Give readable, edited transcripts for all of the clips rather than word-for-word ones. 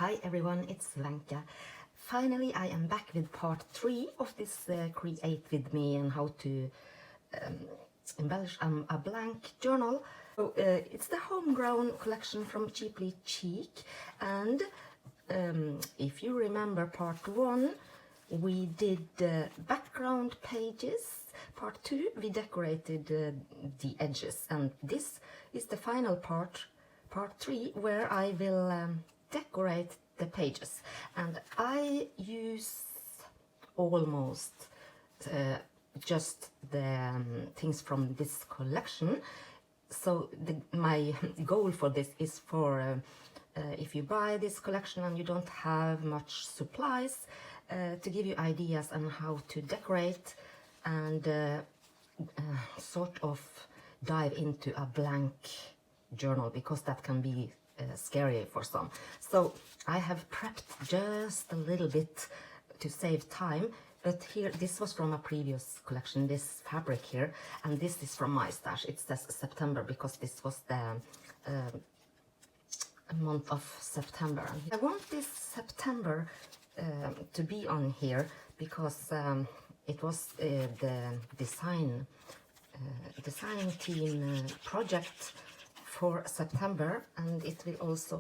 Hi everyone, it's Lanka. Finally, I am back with part 3 of this Create With Me and how to embellish a blank journal. So, it's the Homegrown collection from Cheaply Chic, and if you remember part 1, we did background pages. Part 2, we decorated the edges, and this is the final part 3, where I will decorate the pages. And I use almost just the things from this collection. So my goal for this is for if you buy this collection and you don't have much supplies, to give you ideas on how to decorate and sort of dive into a blank journal, because that can be scary for some. So I have prepped just a little bit to save time, but here, this was from a previous collection, this fabric here, and this is from my stash. It says September because this was the month of September. I want this September to be on here because it was the design team project for September, and it will also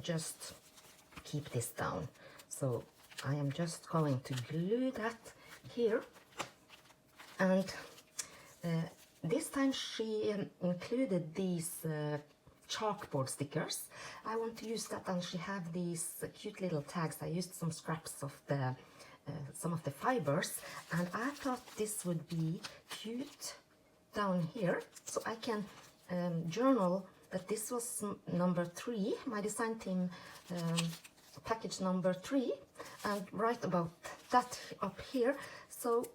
just keep this down. So I am just going to glue that here, and this time she included these chalkboard stickers. I want to use that, and she have these cute little tags. I used some scraps of the some of the fibers, and I thought this would be cute down here, so I can journal that this was number 3, my design team package number 3, and write about that up here. So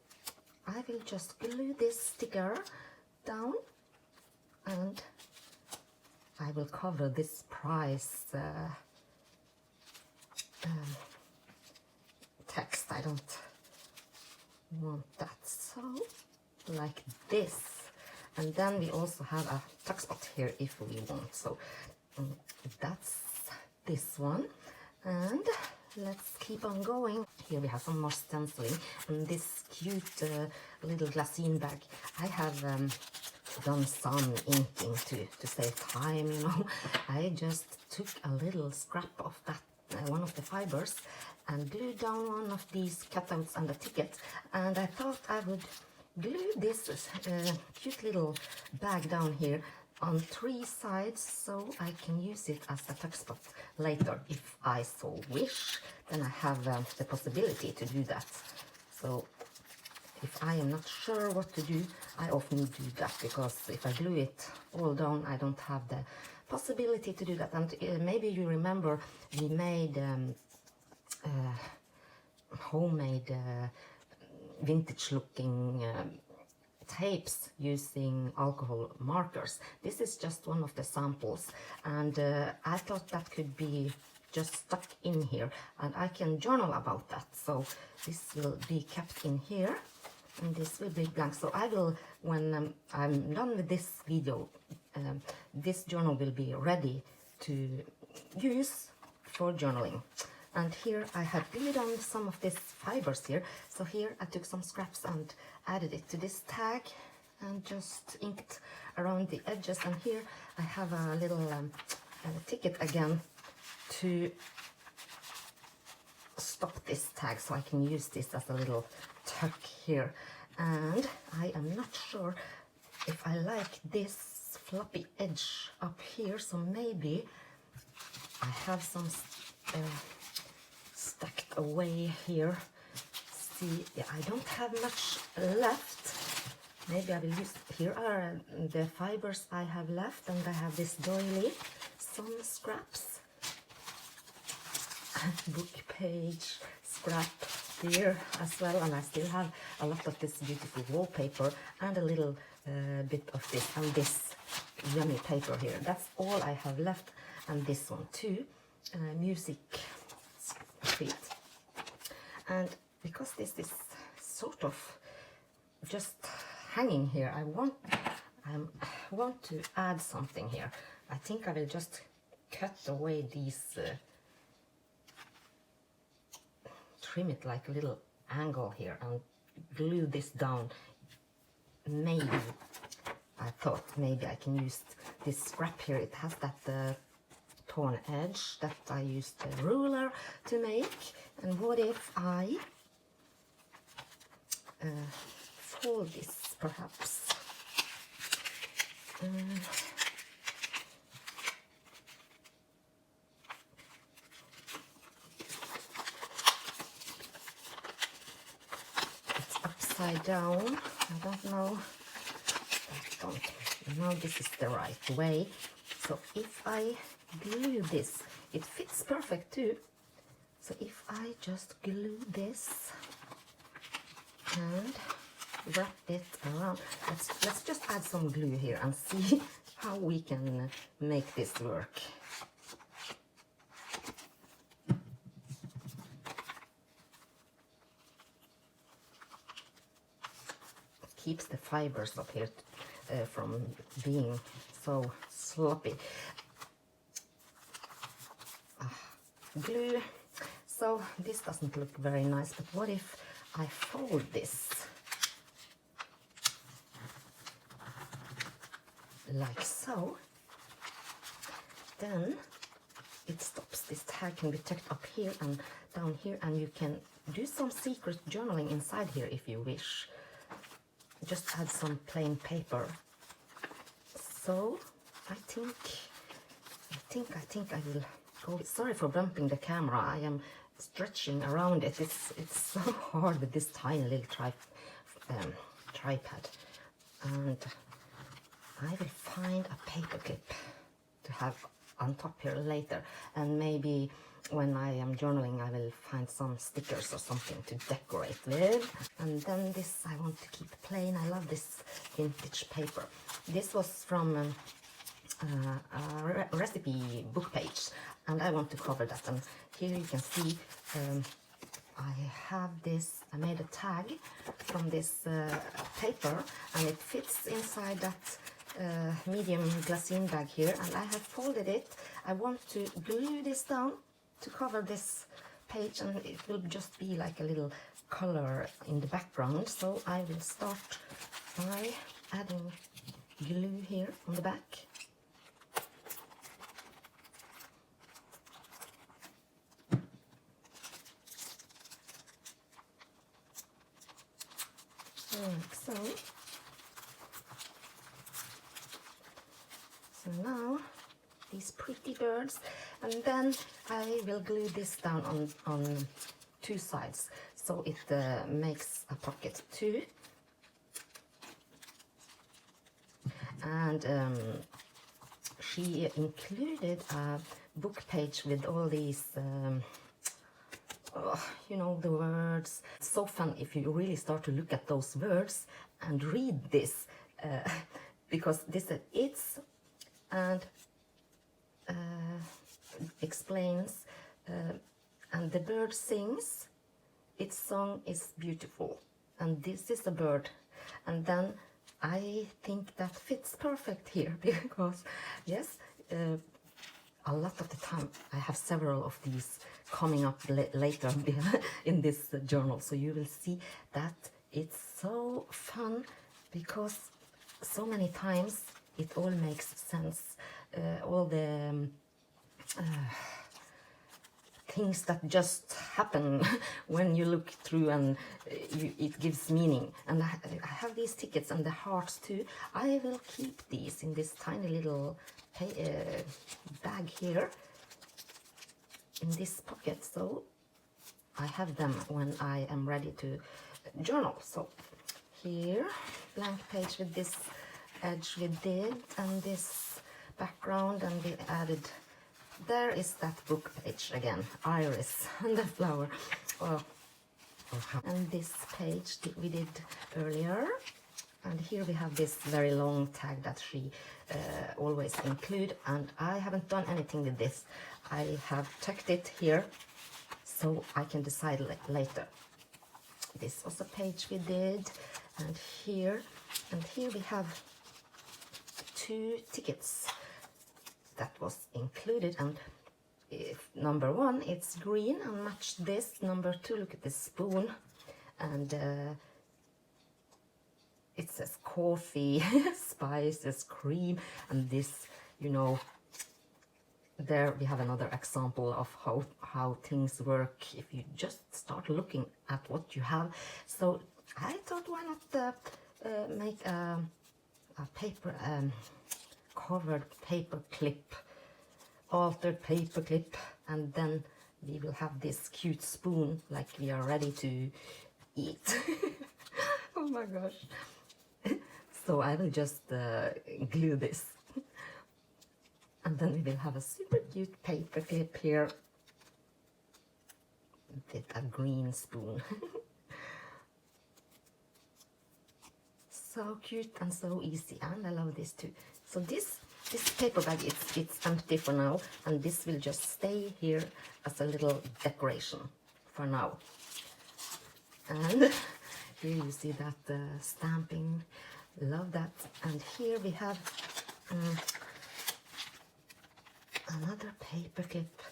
I will just glue this sticker down, and I will cover this price text. I don't want that, so like this. And then we also have a tuck spot here if we want. So that's this one. And let's keep on going. Here we have some more stenciling, and this cute little glassine bag. I have done some inking to save time, you know. I just took a little scrap of that, one of the fibers, and glued down one of these cutouts and a ticket. And I thought I would glue this cute little bag down here on 3 sides, so I can use it as a tuck spot later if I so wish. Then I have the possibility to do that. So if I am not sure what to do, I often do that, because if I glue it all down, I don't have the possibility to do that. And maybe you remember we made homemade vintage looking tapes using alcohol markers. This is just one of the samples, and I thought that could be just stuck in here, and I can journal about that. So this will be kept in here, and this will be blank. So I will, when I'm done with this video, this journal will be ready to use for journaling. And here I have glued on some of these fibers here. So here I took some scraps and added it to this tag and just inked around the edges. And here I have a little ticket again to stop this tag, so I can use this as a little tuck here. And I am not sure if I like this floppy edge up here, so maybe I have some stacked away here. See, yeah, I don't have much left. Maybe I will use, here are the fibers I have left, and I have this doily, some scraps, book page scrap here as well, and I still have a lot of this beautiful wallpaper and a little bit of this, and this yummy paper here. That's all I have left, and this one too, music sheet. And because this is sort of just hanging here, I want to add something here. I think I will just cut away these trim it like a little angle here and glue this down. Maybe I thought maybe I can use this scrap here. It has that torn edge that I used a ruler to make. And what if I fold this perhaps? It's upside down. I don't know. Now this is the right way. So if I glue this, it fits perfect too. So if I just glue this and wrap it around, let's just add some glue here and see how we can make this work. It keeps the fibers up here from being so sloppy. Glue. So this doesn't look very nice, but what if I fold this like so? Then it stops. This tag can be tucked up here and down here, and you can do some secret journaling inside here if you wish. Just add some plain paper. So I think I will go. Sorry for bumping the camera. I am stretching around it. It's so hard with this tiny little tripod. And I will find a paper clip to have on top here later, and maybe when I am journaling I will find some stickers or something to decorate with. And then this I want to keep plain. I love this vintage paper. This was from a recipe book page, and I want to cover that. And here you can see I have this, I made a tag from this paper, and it fits inside that medium glassine bag here, and I have folded it. I want to glue this down to cover this page, and it will just be like a little color in the background. So I will start by adding glue here on the back. Like so. So now these pretty birds, and then I will glue this down on two sides, so it makes a pocket too. And she included a book page with all these you know, the words. It's so fun if you really start to look at those words and read this, because this is it's and explains, and the bird sings. Its song is beautiful, and this is a bird. And then I think that fits perfect here, because yes, a lot of the time I have several of these coming up later in this journal, so you will see that it's so fun, because so many times it all makes sense. All the things that just happen when you look through, and it gives meaning. And I have these tickets and the hearts too. I will keep these in this tiny little bag here in this pocket, so I have them when I am ready to journal. So here, blank page with this edge we did, and this background, and we added, there is that book page again, iris and the flower. And this page we did earlier, and here we have this very long tag that she always include, and I haven't done anything with this. I have tucked it here so I can decide later. This was a page we did, and here we have 2 tickets that was included, and if number 1 it's green and match this. Number 2, look at this spoon, and it says coffee, spices, cream, and this, you know, there we have another example of how things work if you just start looking at what you have. So I thought, why not make a paper covered paper clip, altered paper clip, and then we will have this cute spoon like we are ready to eat. Oh my gosh. So I will just glue this, and then we will have a super cute paper clip here with a green spoon. So cute and so easy, and I love this too. So this paper bag, it's empty for now, and this will just stay here as a little decoration for now. And here you see that stamping, love that. And here we have another paper clip,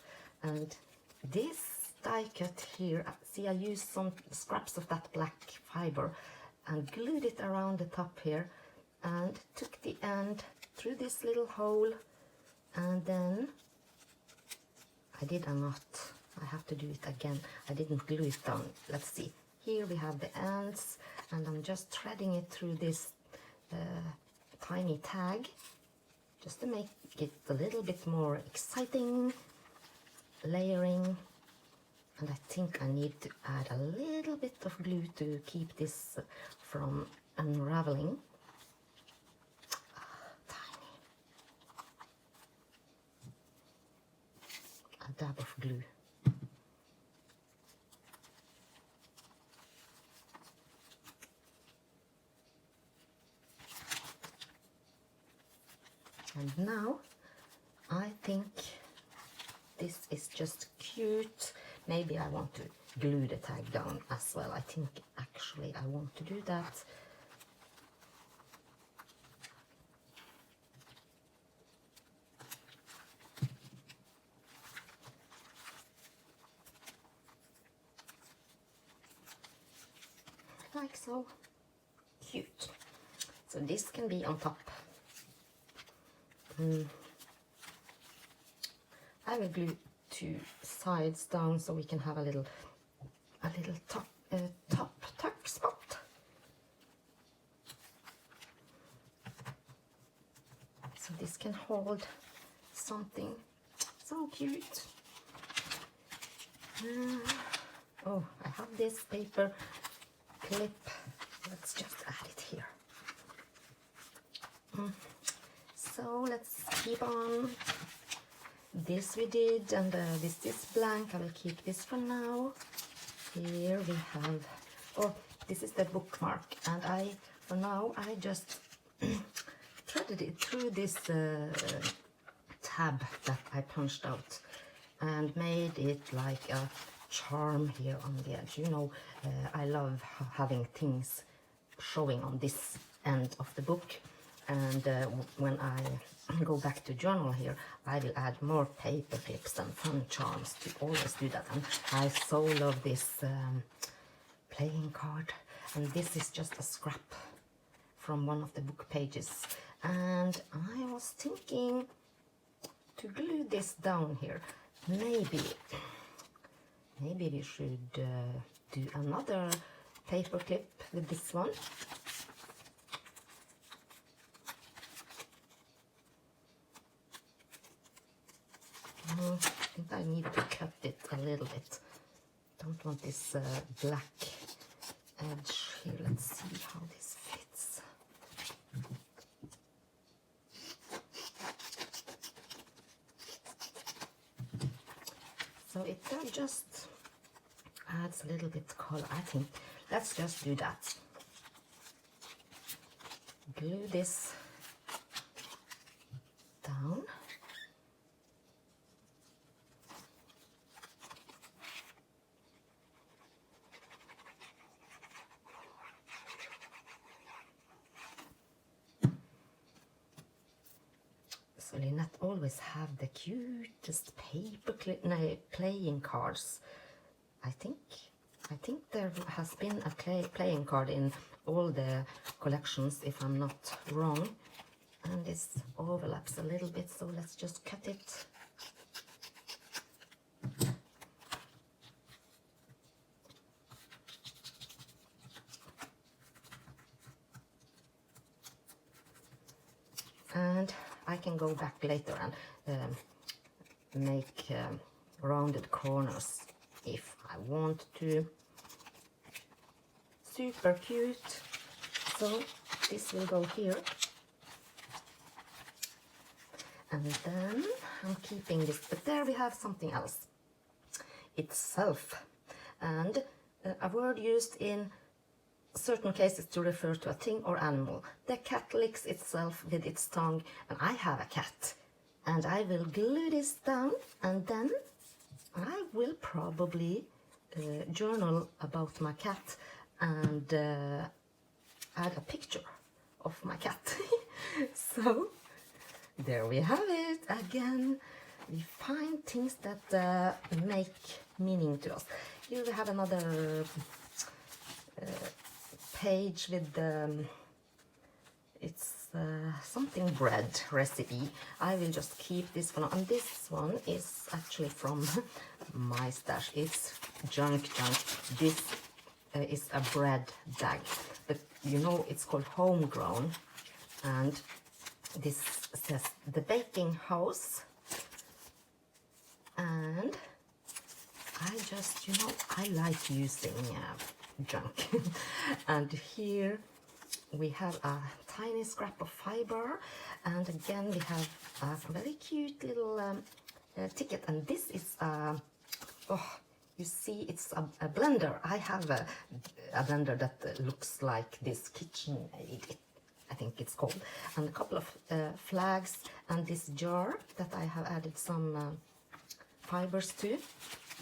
and this die cut here, see I used some scraps of that black fiber and glued it around the top here, and took the end through this little hole, and then I did a knot. I have to do it again. I didn't glue it down. Let's see. Here we have the ends, and I'm just threading it through this tiny tag, just to make it a little bit more exciting, layering. And I think I need to add a little bit of glue to keep this from unraveling. Tiny. A dab of glue. And now I think this is just cute. Maybe I want to glue the tag down as well. I think actually I want to do that. Like so. Cute. So this can be on top. I will glue 2 sides down so we can have a little top tuck spot. So this can hold something so cute. Oh, I have this paper clip. Let's just add it here. So let's keep on. This we did, and this is blank. I will keep this for now. Here we have, oh, this is the bookmark, and for now I just threaded it through this tab that I punched out, and made it like a charm here on the edge. You know, I love having things showing on this end of the book, and when I go back to journal here, I will add more paper clips and fun charms to always do that. And I so love this playing card, and this is just a scrap from one of the book pages, and I was thinking to glue this down here. Maybe we should do another paper clip with this one. I think I need to cut it a little bit. Don't want this black edge here. Let's see how this fits. So it just adds a little bit color. I think let's just do that. Glue this down. So Lynette always have the cutest paper playing cards. I think there has been a playing card in all the collections, if I'm not wrong. And this overlaps a little bit, so let's just cut it. And I can go back later and make rounded corners if I want to. Super cute. So this will go here. And then I'm keeping this, but there we have something else. It's self, and a word used in certain cases to refer to a thing or animal. The cat licks itself with its tongue, and I have a cat. And I will glue this down, and then I will probably journal about my cat and add a picture of my cat. So there we have it again. We find things that make meaning to us. Here we have another page with it's something bread recipe. I will just keep this one, and this one is actually from my stash. It's junk. This is a bread bag, but you know it's called Homegrown, and this says the baking house. And I just, you know, I like using junk. And here we have a tiny scrap of fiber, and again we have a very cute little ticket, and this is oh, you see, it's a blender. I have a blender that looks like this, KitchenAid, I think it's called, and a couple of flags, and this jar that I have added some fibers to.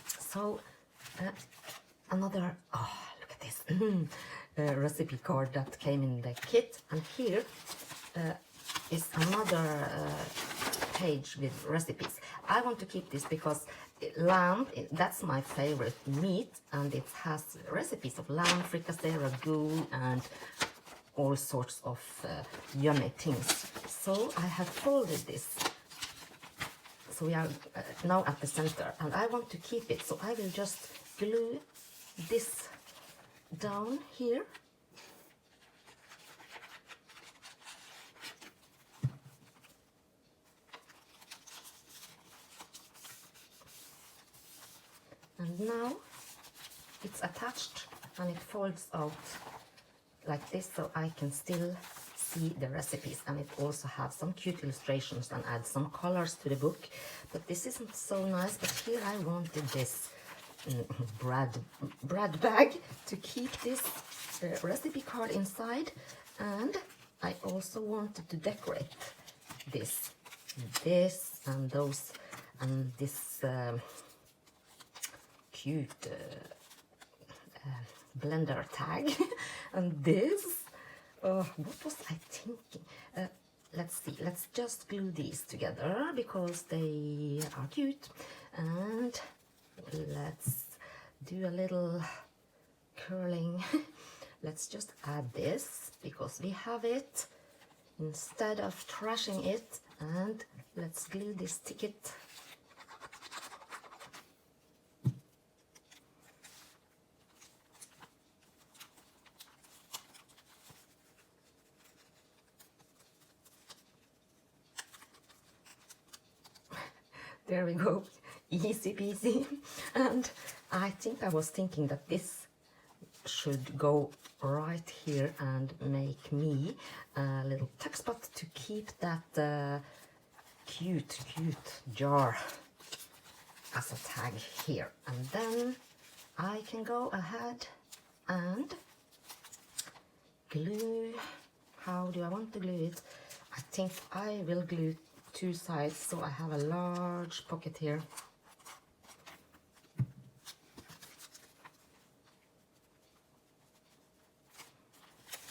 So another, oh, look at this recipe card that came in the kit, and here is another page with recipes. I want to keep this because lamb, that's my favorite meat, and it has recipes of lamb fricassee, ragu, and all sorts of yummy things. So I have folded this. So we are now at the center, and I want to keep it, so I will just glue this down here. And now it's attached, and it folds out like this, so I can still see the recipes, and it also has some cute illustrations and add some colors to the book. But this isn't so nice, but here I wanted this bread bag to keep this recipe card inside, and I also wanted to decorate this and those, and this cute blender tag and this. Oh, what was I thinking? Let's see, let's just glue these together because they are cute, and let's do a little curling. Let's just add this because we have it instead of trashing it, and let's glue this ticket. There we go, easy peasy. And I think I was thinking that this should go right here and make me a little tuck spot to keep that cute jar as a tag here. And then I can go ahead and glue. How do I want to glue it? I think I will glue two sides, so I have a large pocket here.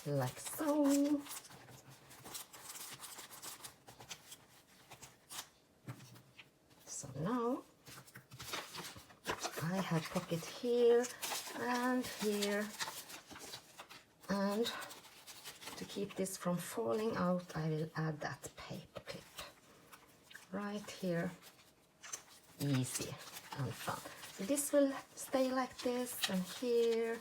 Like so. have pocket here and here, and to keep this from falling out I will add that paper clip right here. Easy and fun. So this will stay like this, and here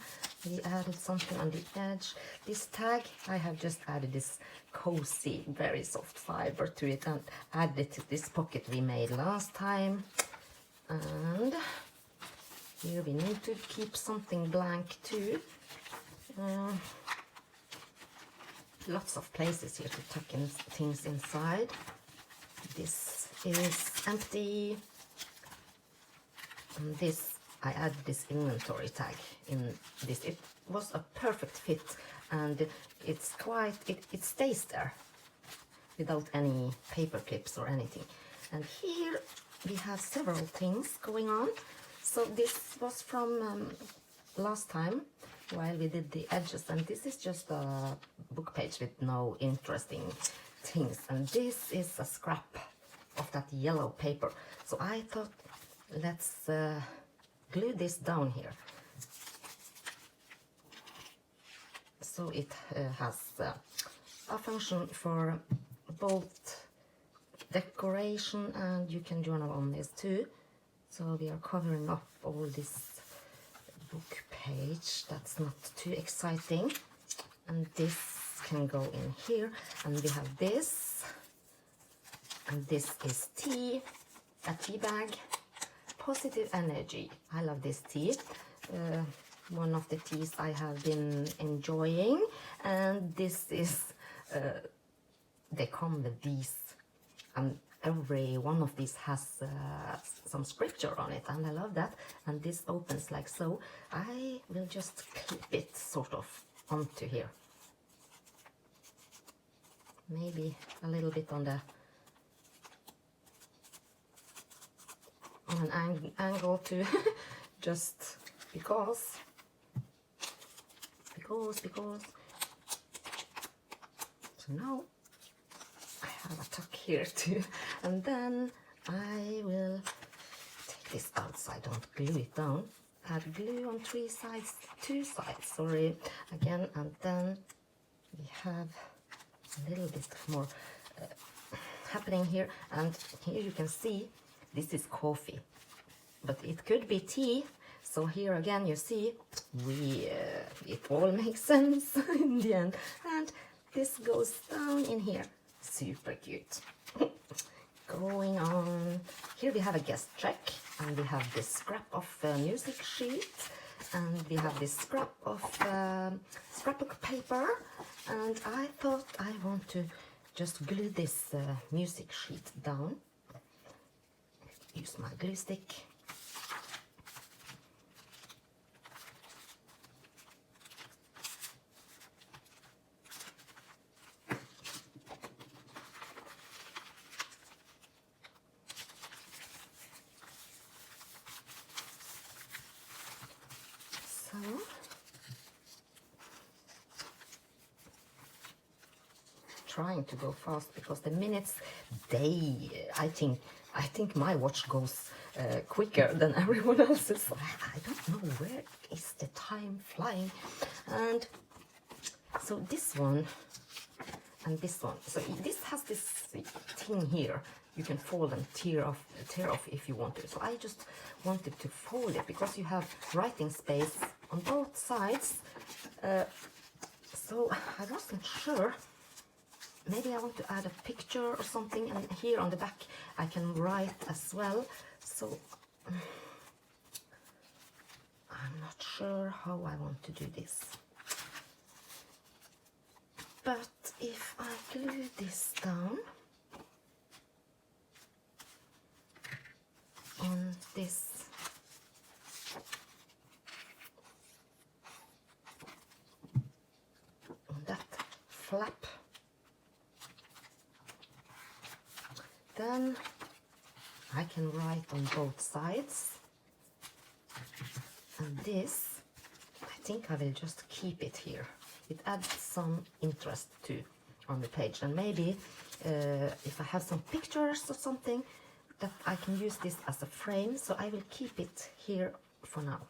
we added something on the edge. This tag, I have just added this cozy, very soft fiber to it and added it to this pocket we made last time. And here we need to keep something blank too. Lots of places here to tuck in things inside. This is empty. And this, I added this inventory tag in this. It was a perfect fit, and it's quite, it stays there without any paper clips or anything. And here we have several things going on. So this was from last time while we did the edges, and this is just a book page with no interesting things. And this is a scrap of that yellow paper. So I thought, let's glue this down here. So it has a function for both decoration, and you can journal on this too. So we are covering up all this book page. That's not too exciting. And this can go in here. And we have this. And this is tea, a tea bag. Positive energy. I love this tea. One of the teas I have been enjoying. And this is, they come with these. And every one of these has some scripture on it, and I love that. And this opens like so. I will just clip it sort of onto here. Maybe a little bit on the an angle too, just because. So now I have a tuck here too, and then I will take this out so I don't glue it down. Add glue on two sides, sorry, again, and then we have a little bit more happening here. And here you can see this is coffee, but it could be tea. So here again you see it all makes sense in the end. And this goes down in here. Super cute. Going on, here we have a guest check, and we have this scrap of music sheet, and we have this scrap of scrapbook paper. And I thought I want to just glue this music sheet down. Use my glue stick. So trying to go fast because the minutes, I think my watch goes quicker than everyone else's. I don't know where is the time flying. And so this one and this one. So this has this thing here. You can fold and tear off if you want to. So I just wanted to fold it because you have writing space on both sides. So I wasn't sure. Maybe I want to add a picture or something, and here on the back I can write as well. So I'm not sure how I want to do this. But if I glue this down on this that flap, then I can write on both sides. And this, I think I will just keep it here. It adds some interest too on the page. And maybe if I have some pictures or something, that I can use this as a frame. So I will keep it here for now.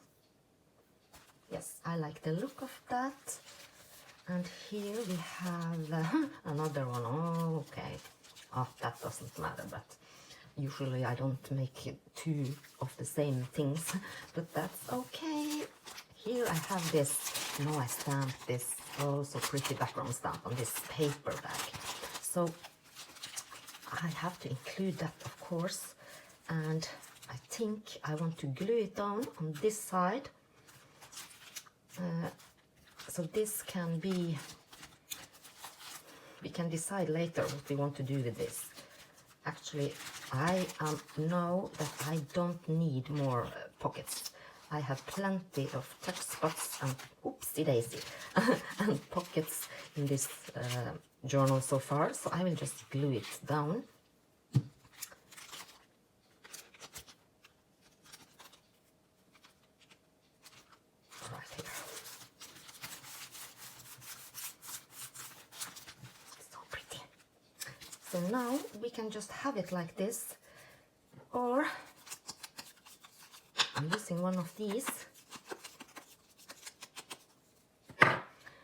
Yes, I like the look of that. And here we have another one. Oh, okay. Oh, that doesn't matter, but usually I don't make two of the same things, but that's okay. Here I have this, I stamped this, oh, so pretty background stamp on this paper bag. So I have to include that, of course, and I think I want to glue it down on this side. So this can be, we can decide later what we want to do with this. Actually, I know that I don't need more pockets. I have plenty of tuck spots and oopsie daisy and pockets in this journal so far, so I will just glue it down. Right here. So pretty. So now we can just have it like this, or I'm using one of these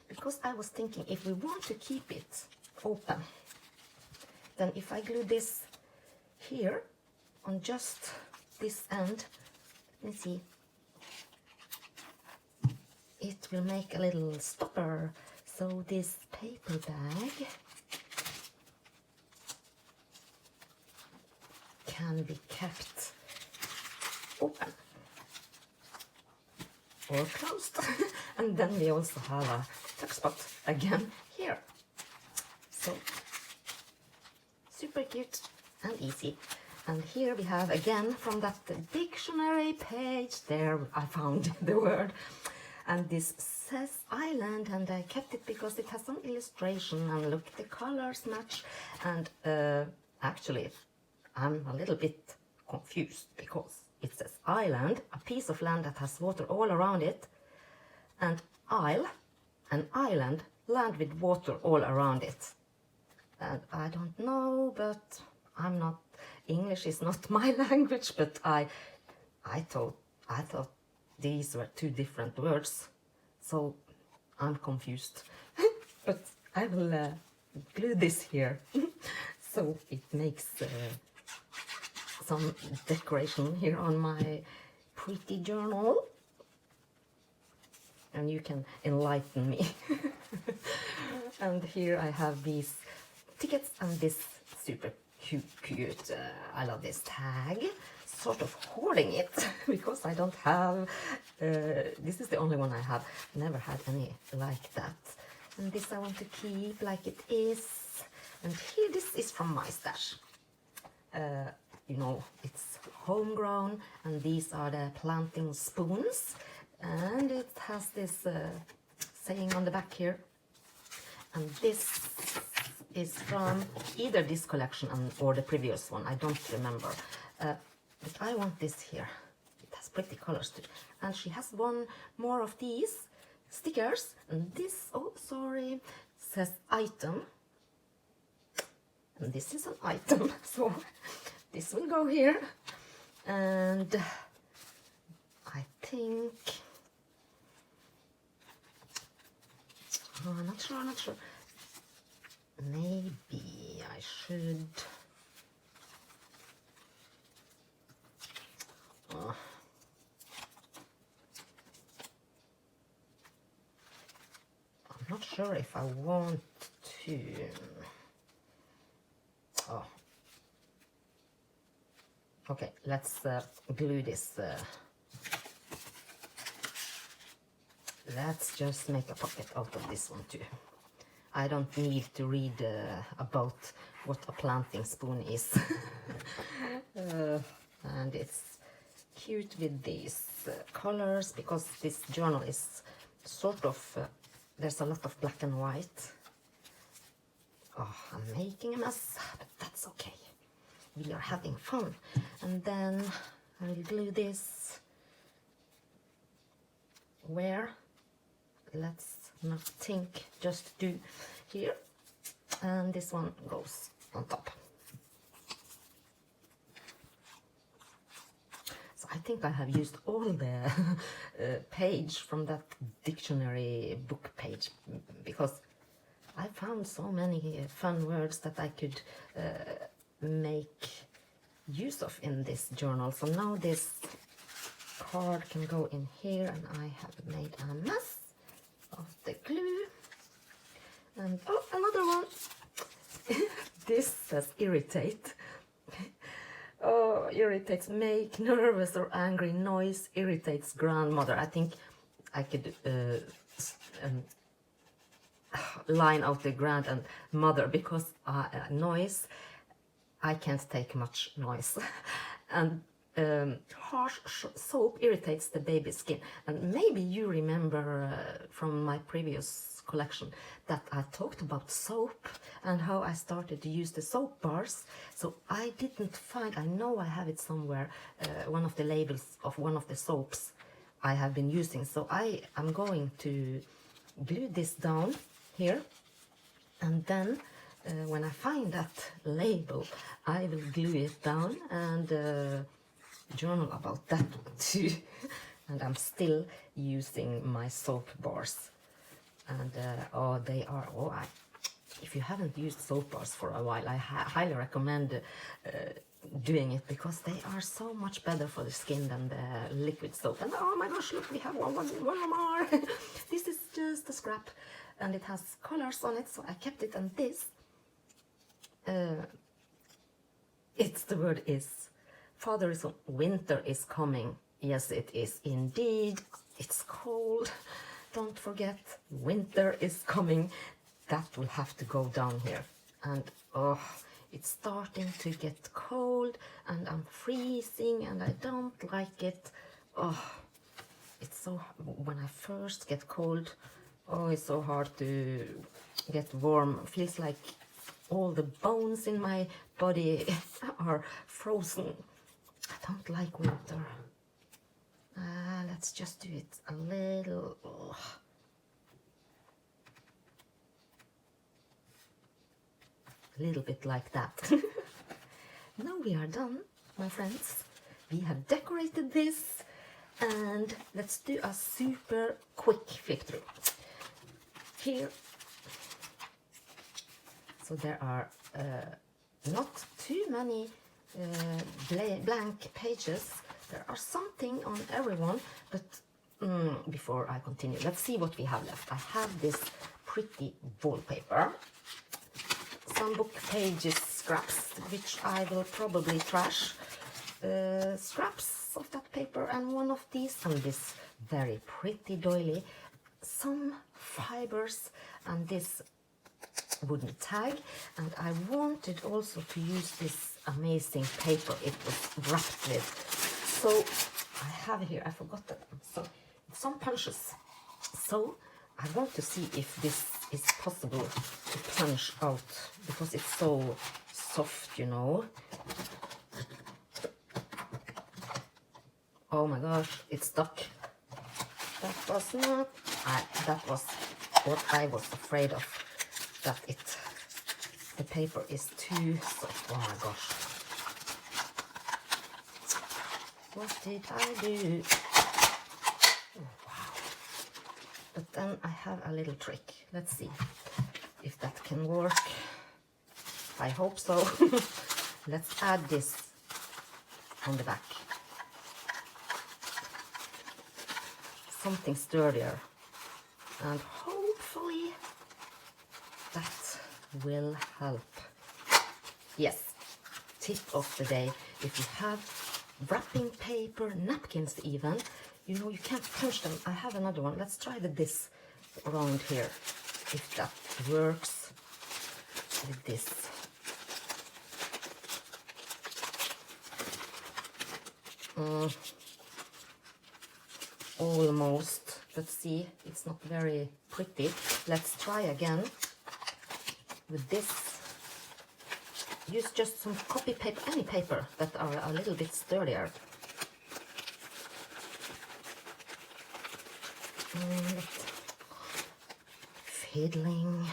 because I was thinking if we want to keep it open, then if I glue this here on just this end, let me see, it will make a little stopper, so this paper bag can be kept open or closed. And then we also have a tuck spot again here. So super cute and easy. And here we have again from that dictionary page, there I found the word, and this says island, and I kept it because it has some illustration, and look, the colors match. And actually I'm a little bit confused because it says island, a piece of land that has water all around it, and isle, an island, land with water all around it. And I don't know, but I'm not, English is not my language, but I thought these were two different words, so I'm confused. But I will glue this here so it makes some decoration here on my pretty journal, and you can enlighten me. And here I have these tickets and this super cute, I love this tag, sort of hoarding it because I don't have, this is the only one I have, never had any like that. And this I want to keep like it is. And here, this is from my stash. You know, it's homegrown, and these are the planting spoons, and it has this saying on the back here. And this is from either this collection or the previous one, I don't remember, but I want this here. It has pretty colors too, and she has one more of these stickers, and this, oh sorry, says item, and this is an item, so this will go here. And I think, oh, I'm not sure, maybe I should, I'm not sure if I want to, oh, okay, let's glue this, let's just make a pocket out of this one too. I don't need to read about what a planting spoon is. And it's cute with these colors, because this journal is sort of, there's a lot of black and white. Oh, I'm making a mess, but that's okay. We are having fun. And then I will glue this where, let's not think, just do here, and this one goes on top. So I think I have used all the page from that dictionary book page, because I found so many fun words that I could make use of in this journal. So now this card can go in here, and I have made a mess of the glue. And oh, another one. This says irritate. Oh, irritates, make nervous or angry noise, irritates grandmother. I think I could line out the grand and mother, because noise, I can't take much noise. And harsh soap irritates the baby's skin. And maybe you remember from my previous collection that I talked about soap and how I started to use the soap bars. So I didn't find, I know I have it somewhere, one of the labels of one of the soaps I have been using. So I am going to glue this down here, and then when I find that label, I will glue it down and journal about that too. And I'm still using my soap bars, and oh, they are, oh, if you haven't used soap bars for a while, I highly recommend doing it, because they are so much better for the skin than the liquid soap. And oh my gosh, look, we have one more. This is just a scrap, and it has colors on it, so I kept it. And this, it's, the word is, Father is on, winter is coming. Yes, it is indeed. It's cold. Don't forget, winter is coming. That will have to go down here. And oh, it's starting to get cold, and I'm freezing, and I don't like it. Oh, it's so, when I first get cold, oh, it's so hard to get warm. Feels like all the bones in my body are frozen. I don't like winter. Let's just do it a little. Oh. A little bit like that. Now we are done, my friends. We have decorated this, and let's do a super quick flip through. Here, so there are not too many blank pages. There are something on everyone, but before I continue, let's see what we have left. I have this pretty wallpaper, some book pages scraps, which I will probably trash, scraps of that paper, and one of these, and this very pretty doily, some fibers, and this wooden tag. And I wanted also to use this amazing paper it was wrapped with. So I have here, I forgot that, so some punches. So I want to see if this is possible to punch out, because it's so soft, you know. Oh my gosh, it's stuck. That was not, that was what I was afraid of, that the paper is too soft. Oh my gosh. What did I do? Oh, wow. But then I have a little trick. Let's see if that can work. I hope so. Let's add this on the back. Something sturdier. And hopefully that will help. Yes, tip of the day. If you have wrapping paper, napkins even, you know, you can't punch them. I have another one. Let's try this around here, if that works with this. Almost. Let's see, it's not very pretty. Let's try again with this. Use just some copy paper, any paper that are a little bit sturdier. And fiddling.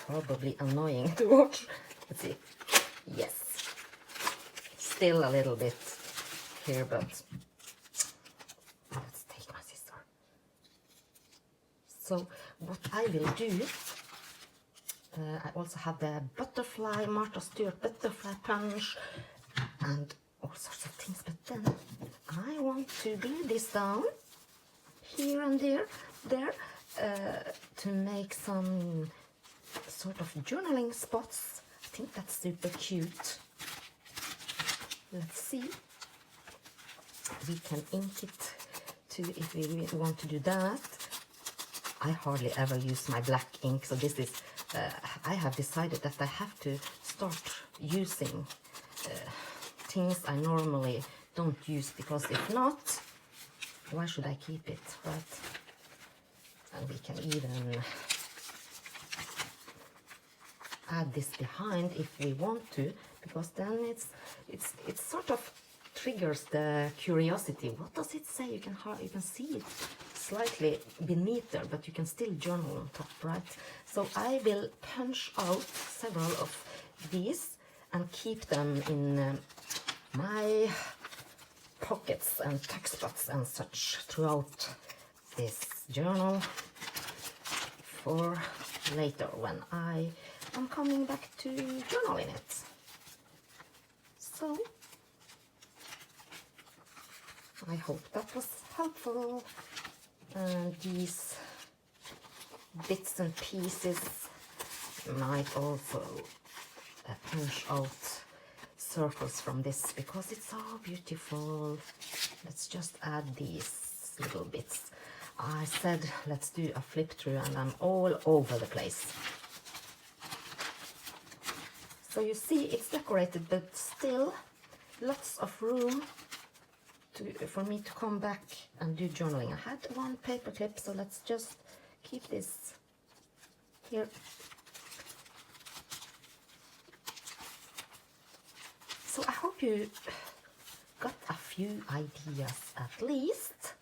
Probably annoying to watch. Let's see. Yes. still a little bit here, but let's take my scissor. So what I will do, I also have the butterfly, Martha Stewart butterfly punch and all sorts of things, but then I want to glue this down here and there to make some sort of journaling spots. I think that's super cute. Let's see. We can ink it too if we really want to do that. I hardly ever use my black ink, so this is I have decided that I have to start using things I normally don't use, because if not, why should I keep it, right? And we can even add this behind if we want to, because then it sort of triggers the curiosity. What does it say? You can see it slightly beneath there, but you can still journal on top, right? So I will punch out several of these and keep them in my pockets and tuck spots and such throughout this journal for later when I am coming back to journal in it. So I hope that was helpful, and these bits and pieces might also punch out circles from this because it's so beautiful. Let's just add these little bits. I said let's do a flip through, and I'm all over the place. So you see it's decorated, but still lots of room for me to come back and do journaling. I had one paper clip, so let's just keep this here. So I hope you got a few ideas at least.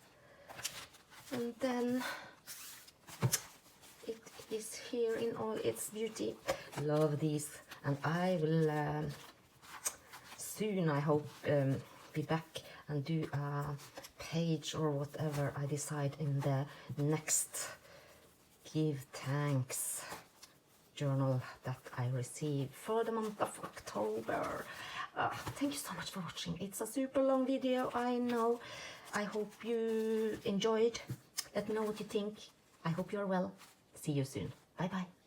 And then it is here in all its beauty. Love these, and I will soon, I hope, be back and do a page or whatever I decide in the next Give Thanks journal that I receive for the month of October. Thank you so much for watching. It's a super long video, I know. I hope you enjoyed. Let me know what you think. I hope you're well. See you soon. Bye bye.